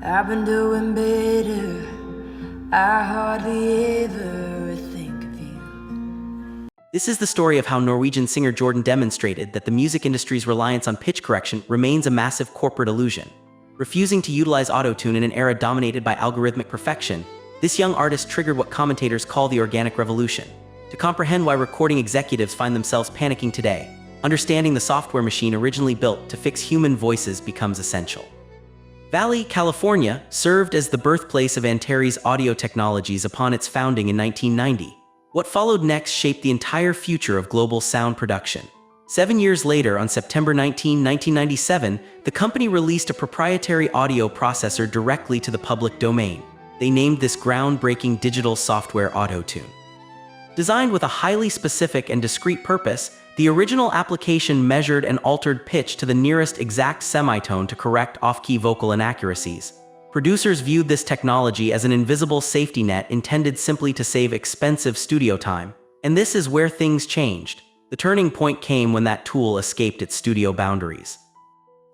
I've been doing better. I hardly ever think of you. This is the story of how Norwegian singer Jordan demonstrated that the music industry's reliance on pitch correction remains a massive corporate illusion. Refusing to utilize autotune in an era dominated by algorithmic perfection, this young artist triggered what commentators call the organic revolution. To comprehend why recording executives find themselves panicking today, understanding the software machine originally built to fix human voices becomes essential. Valley, California, served as the birthplace of Antares Audio Technologies upon its founding in 1990. What followed next shaped the entire future of global sound production. 7 years later, on September 19, 1997, the company released a proprietary audio processor directly to the public domain. They named this groundbreaking digital software autotune. Designed with a highly specific and discrete purpose, the original application measured and altered pitch to the nearest exact semitone to correct off-key vocal inaccuracies. Producers viewed this technology as an invisible safety net intended simply to save expensive studio time. And this is where things changed. The turning point came when that tool escaped its studio boundaries.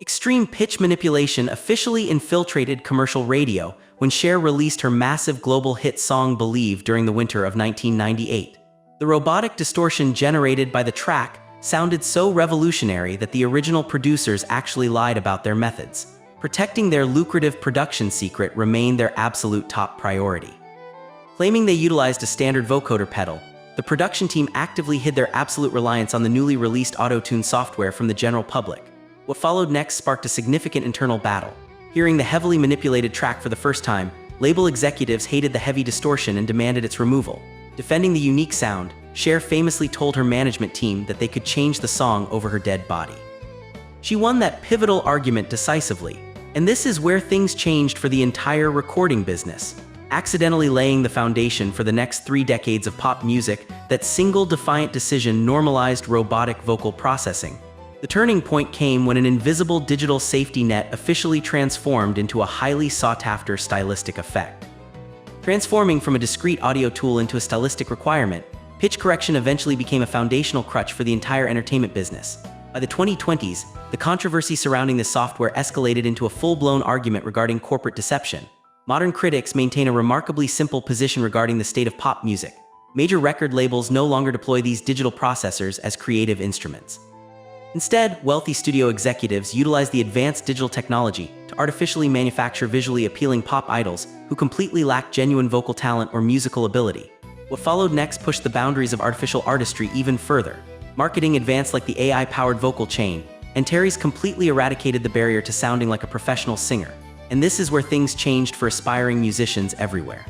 Extreme pitch manipulation officially infiltrated commercial radio when Cher released her massive global hit song Believe during the winter of 1998. The robotic distortion generated by the track sounded so revolutionary that the original producers actually lied about their methods. Protecting their lucrative production secret remained their absolute top priority. Claiming they utilized a standard vocoder pedal, the production team actively hid their absolute reliance on the newly released autotune software from the general public. What followed next sparked a significant internal battle. Hearing the heavily manipulated track for the first time, label executives hated the heavy distortion and demanded its removal. Defending the unique sound, Cher famously told her management team that they could change the song over her dead body. She won that pivotal argument decisively, and this is where things changed for the entire recording business. Accidentally laying the foundation for the next 3 decades of pop music, that single defiant decision normalized robotic vocal processing. The turning point came when an invisible digital safety net officially transformed into a highly sought-after stylistic effect. Transforming from a discrete audio tool into a stylistic requirement, pitch correction eventually became a foundational crutch for the entire entertainment business. By the 2020s, the controversy surrounding this software escalated into a full-blown argument regarding corporate deception. Modern critics maintain a remarkably simple position regarding the state of pop music. Major record labels no longer deploy these digital processors as creative instruments. Instead, wealthy studio executives utilize the advanced digital technology to artificially manufacture visually appealing pop idols who completely lack genuine vocal talent or musical ability. What followed next pushed the boundaries of artificial artistry even further. Marketing advanced like the AI-powered vocal chain, Antares completely eradicated the barrier to sounding like a professional singer. And this is where things changed for aspiring musicians everywhere.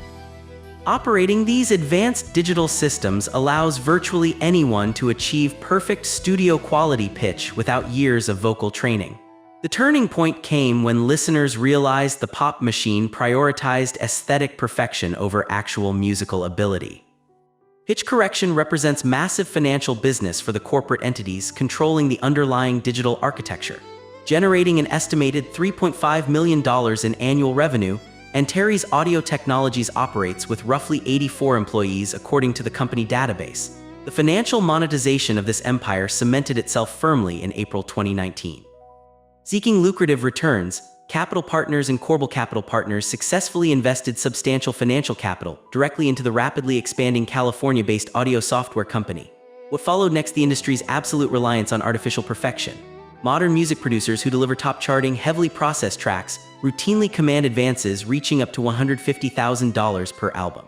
Operating these advanced digital systems allows virtually anyone to achieve perfect studio-quality pitch without years of vocal training. The turning point came when listeners realized the pop machine prioritized aesthetic perfection over actual musical ability. Pitch correction represents massive financial business for the corporate entities controlling the underlying digital architecture. Generating an estimated $3.5 million in annual revenue, Antares Audio Technologies operates with roughly 84 employees according to the company database. The financial monetization of this empire cemented itself firmly in April 2019. Seeking lucrative returns, capital partners and Corbel Capital Partners successfully invested substantial financial capital directly into the rapidly expanding California-based audio software company. What followed next, the industry's absolute reliance on artificial perfection. Modern music producers who deliver top-charting, heavily processed tracks routinely command advances reaching up to $150,000 per album.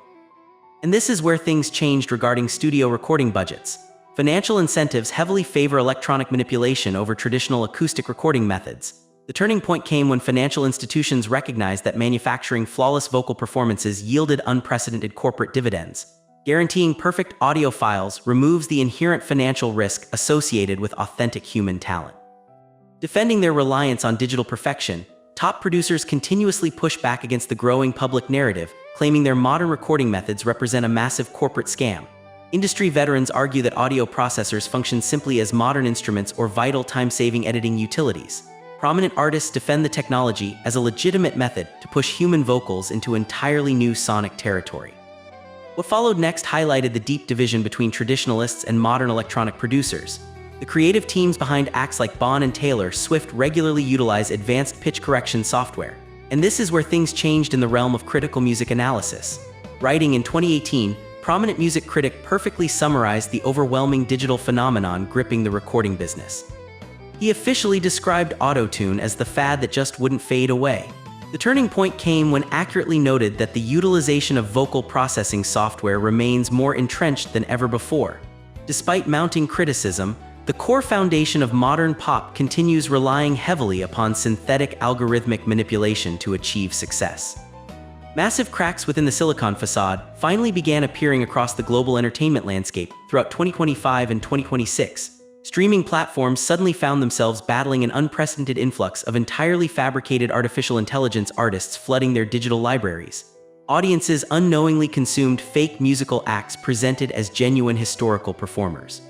And this is where things changed regarding studio recording budgets. Financial incentives heavily favor electronic manipulation over traditional acoustic recording methods. The turning point came when financial institutions recognized that manufacturing flawless vocal performances yielded unprecedented corporate dividends. Guaranteeing perfect audio files removes the inherent financial risk associated with authentic human talent. Defending their reliance on digital perfection, top producers continuously push back against the growing public narrative, claiming their modern recording methods represent a massive corporate scam. Industry veterans argue that audio processors function simply as modern instruments or vital time-saving editing utilities. Prominent artists defend the technology as a legitimate method to push human vocals into entirely new sonic territory. What followed next highlighted the deep division between traditionalists and modern electronic producers. The creative teams behind acts like Bon and Taylor Swift regularly utilize advanced pitch correction software. And this is where things changed in the realm of critical music analysis. Writing in 2018, prominent music critic perfectly summarized the overwhelming digital phenomenon gripping the recording business. He officially described autotune as the fad that just wouldn't fade away. The turning point came when accurately noted that the utilization of vocal processing software remains more entrenched than ever before. Despite mounting criticism, the core foundation of modern pop continues relying heavily upon synthetic algorithmic manipulation to achieve success. Massive cracks within the silicon facade finally began appearing across the global entertainment landscape throughout 2025 and 2026. Streaming platforms suddenly found themselves battling an unprecedented influx of entirely fabricated artificial intelligence artists flooding their digital libraries. Audiences unknowingly consumed fake musical acts presented as genuine historical performers.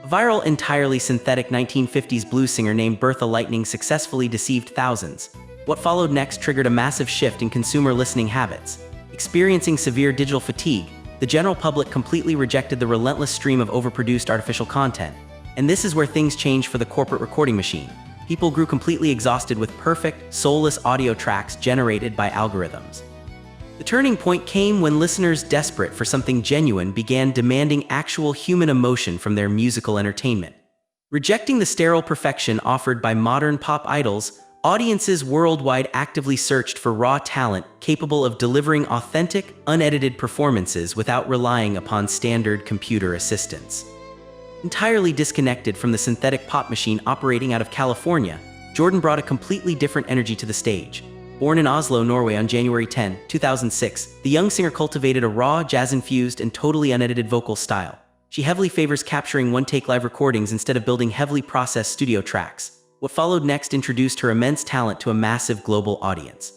A viral, entirely synthetic 1950s blues singer named Bertha Lightning successfully deceived thousands. What followed next triggered a massive shift in consumer listening habits. Experiencing severe digital fatigue, the general public completely rejected the relentless stream of overproduced artificial content. And this is where things changed for the corporate recording machine. People grew completely exhausted with perfect, soulless audio tracks generated by algorithms. The turning point came when listeners desperate for something genuine began demanding actual human emotion from their musical entertainment. Rejecting the sterile perfection offered by modern pop idols, audiences worldwide actively searched for raw talent capable of delivering authentic, unedited performances without relying upon standard computer assistance. Entirely disconnected from the synthetic pop machine operating out of California, Jordan brought a completely different energy to the stage. Born in Oslo, Norway on January 10, 2006, the young singer cultivated a raw, jazz-infused, and totally unedited vocal style. She heavily favors capturing one-take live recordings instead of building heavily processed studio tracks. What followed next introduced her immense talent to a massive global audience.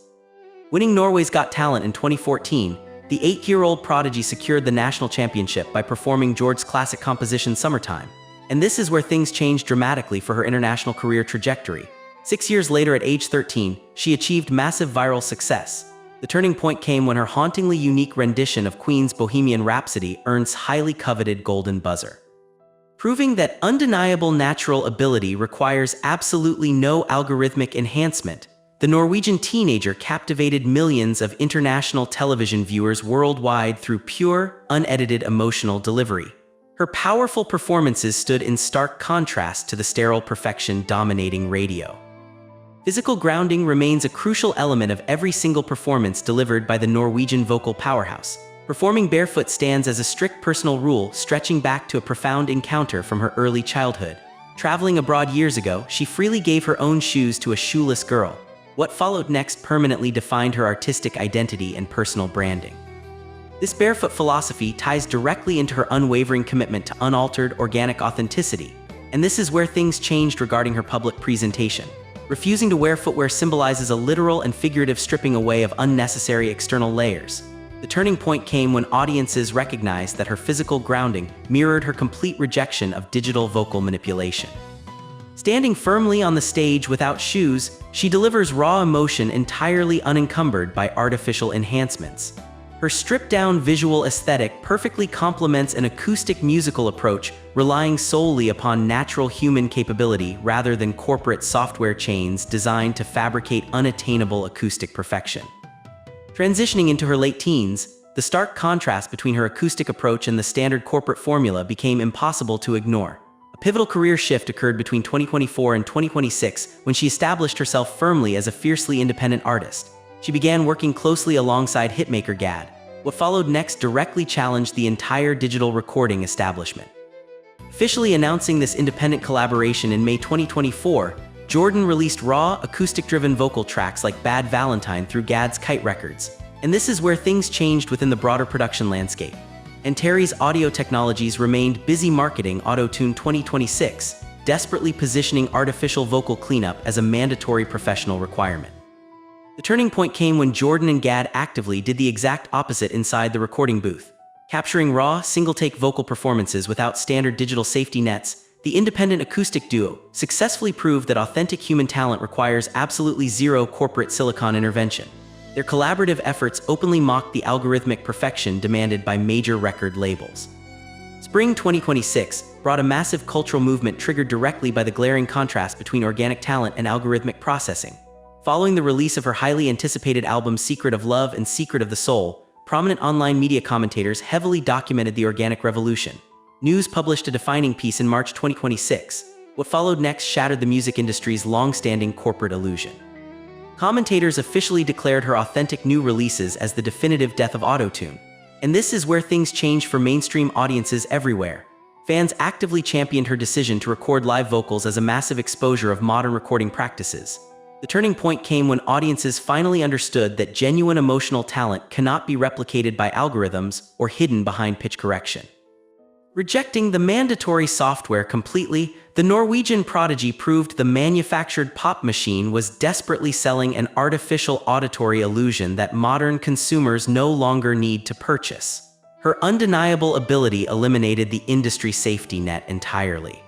Winning Norway's Got Talent in 2014, the 8-year-old Prodigy secured the national championship by performing Jordan's classic composition Summertime. And this is where things changed dramatically for her international career trajectory. 6 years later, at age 13, she achieved massive viral success. The turning point came when her hauntingly unique rendition of Queen's Bohemian Rhapsody earned highly coveted Golden Buzzer. Proving that undeniable natural ability requires absolutely no algorithmic enhancement, the Norwegian teenager captivated millions of international television viewers worldwide through pure, unedited emotional delivery. Her powerful performances stood in stark contrast to the sterile perfection dominating radio. Physical grounding remains a crucial element of every single performance delivered by the Norwegian vocal powerhouse. Performing barefoot stands as a strict personal rule, stretching back to a profound encounter from her early childhood. Traveling abroad years ago, she freely gave her own shoes to a shoeless girl. What followed next permanently defined her artistic identity and personal branding. This barefoot philosophy ties directly into her unwavering commitment to unaltered, organic authenticity. And this is where things changed regarding her public presentation. Refusing to wear footwear symbolizes a literal and figurative stripping away of unnecessary external layers. The turning point came when audiences recognized that her physical grounding mirrored her complete rejection of digital vocal manipulation. Standing firmly on the stage without shoes, she delivers raw emotion entirely unencumbered by artificial enhancements. Her stripped-down visual aesthetic perfectly complements an acoustic musical approach, relying solely upon natural human capability rather than corporate software chains designed to fabricate unattainable acoustic perfection. Transitioning into her late teens, the stark contrast between her acoustic approach and the standard corporate formula became impossible to ignore. A pivotal career shift occurred between 2024 and 2026 when she established herself firmly as a fiercely independent artist. She began working closely alongside hitmaker Gad. What followed next directly challenged the entire digital recording establishment. Officially announcing this independent collaboration in May 2024, Jordan released raw, acoustic-driven vocal tracks like Bad Valentine through Gad's Kite Records. And this is where things changed within the broader production landscape. Antares Audio Technologies remained busy marketing Autotune 2026, desperately positioning artificial vocal cleanup as a mandatory professional requirement. The turning point came when Jordan and Gad actively did the exact opposite inside the recording booth. Capturing raw, single-take vocal performances without standard digital safety nets, the independent acoustic duo successfully proved that authentic human talent requires absolutely zero corporate silicon intervention. Their collaborative efforts openly mocked the algorithmic perfection demanded by major record labels. Spring 2026 brought a massive cultural movement triggered directly by the glaring contrast between organic talent and algorithmic processing. Following the release of her highly anticipated albums Secret of Love and Secret of the Soul, prominent online media commentators heavily documented the organic revolution. News published a defining piece in March 2026. What followed next shattered the music industry's long-standing corporate illusion. Commentators officially declared her authentic new releases as the definitive death of autotune. And this is where things changed for mainstream audiences everywhere. Fans actively championed her decision to record live vocals as a massive exposure of modern recording practices. The turning point came when audiences finally understood that genuine emotional talent cannot be replicated by algorithms or hidden behind pitch correction. Rejecting the mandatory software completely, the Norwegian Prodigy proved the manufactured pop machine was desperately selling an artificial auditory illusion that modern consumers no longer need to purchase. Her undeniable ability eliminated the industry safety net entirely.